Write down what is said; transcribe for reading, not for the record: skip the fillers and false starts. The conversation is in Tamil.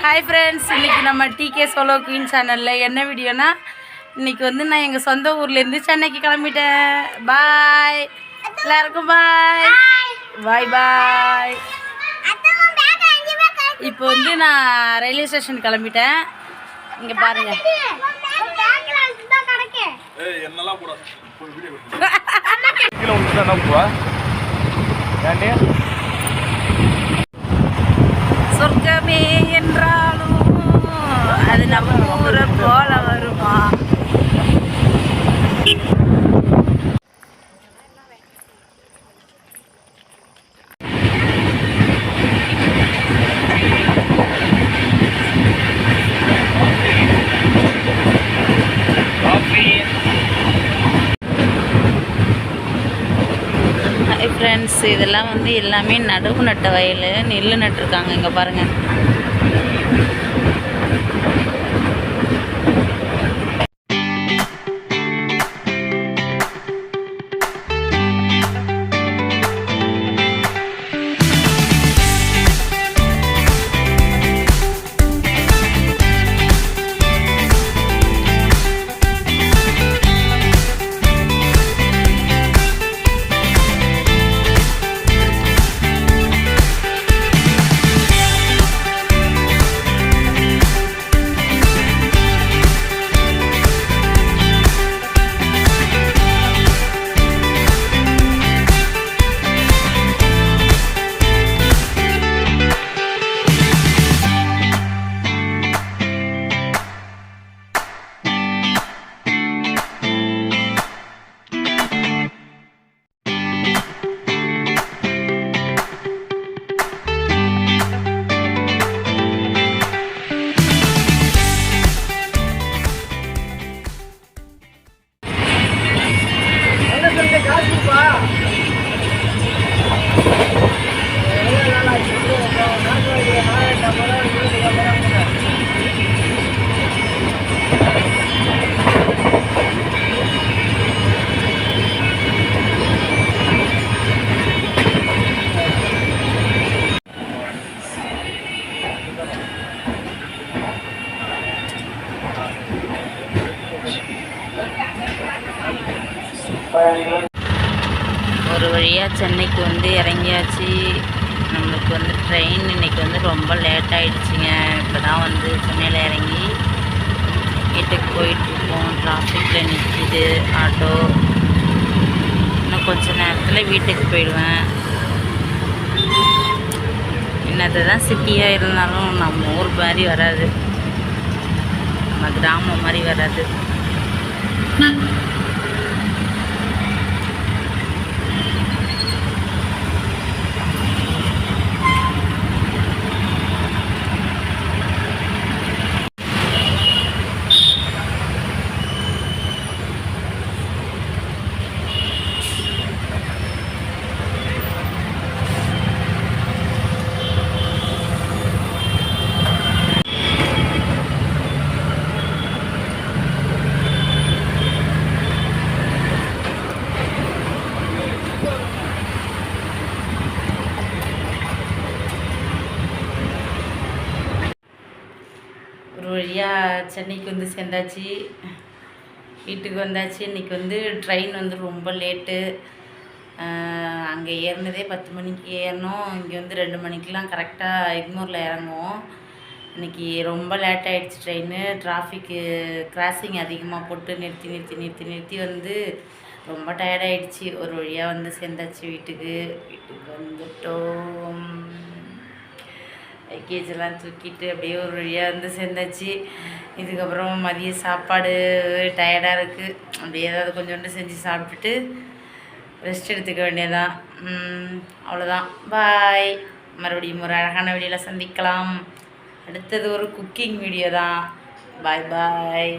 ஹாய் ஃப்ரெண்ட்ஸ், இன்றைக்கி நம்ம டிகே சோலோ குயின் சேனலில் என்ன வீடியோனா, இன்றைக்கி வந்து நான் எங்கள் சொந்த ஊர்லேருந்து சென்னைக்கு கிளம்பிட்டேன். பாய் எல்லாருக்கும், பாய் பாய் பாய். இப்போ வந்து நான் ரயில்வே ஸ்டேஷன் கிளம்பிட்டேன். இங்கே பாருங்கள். சொர்க்கமே என்றாலும் அது நம்ம ஊரை போல வருமா? ஃப்ரெண்ட்ஸ், இதெல்லாம் வந்து எல்லாமே நடவு நட்ட வயல், நெல் நட்டுருக்காங்க. இங்கே பாருங்கள். ஒரு வழியாக சென்னைக்கு வந்து இறங்கியாச்சு. நம்மளுக்கு வந்து ட்ரெயின் இன்றைக்கி வந்து ரொம்ப லேட் ஆகிடுச்சிங்க. இப்போ தான் வந்து சென்னையில் இறங்கி வீட்டுக்கு போயிட்டுருக்கோம். டிராஃபிக்கில் நிற்கிது ஆட்டோ. இன்னும் கொஞ்சம் நேரத்தில் வீட்டுக்கு போயிடுவேன். என்னது தான் சிட்டியாக இருந்தாலும் நம்ம ஊர் மாதிரி வராது, நம்ம கிராமம் மாதிரி வராது. ஒரு வழியாக சென்னைக்கு வந்து சேர்ந்தாச்சு, வீட்டுக்கு வந்தாச்சு. இன்றைக்கி வந்து ட்ரெயின் வந்து ரொம்ப லேட்டு. அங்கே ஏறினதே 10 மணிக்கு ஏறினோம். இங்கே வந்து 2 மணிக்கெலாம் கரெக்டாக எக்மோரில் இறங்குவோம். இன்றைக்கி ரொம்ப லேட் ஆகிடுச்சு ட்ரெயின். டிராஃபிக்கு கிராசிங் அதிகமாக போட்டு நிறுத்தி வந்து ரொம்ப டயர்டாகிடுச்சு. ஒரு வழியாக வந்து சேர்ந்தாச்சு வீட்டுக்கு வந்துட்டோம். லக்கேஜெல்லாம் தூக்கிட்டு அப்படியே ஒரு வழியாக வந்து சேர்ந்தாச்சு. இதுக்கப்புறம் மதிய சாப்பாடு டயர்டாக இருக்குது. அப்படியே ஏதாவது கொஞ்சோண்டு செஞ்சு சாப்பிட்டுட்டு ரெஸ்ட் எடுத்துக்க வேண்டியதான். அவ்வளோதான். பாய். மறுபடியும் ஒரு அழகான வீடியோவில் சந்திக்கலாம். அடுத்தது ஒரு குக்கிங் வீடியோ தான். பாய் பாய்.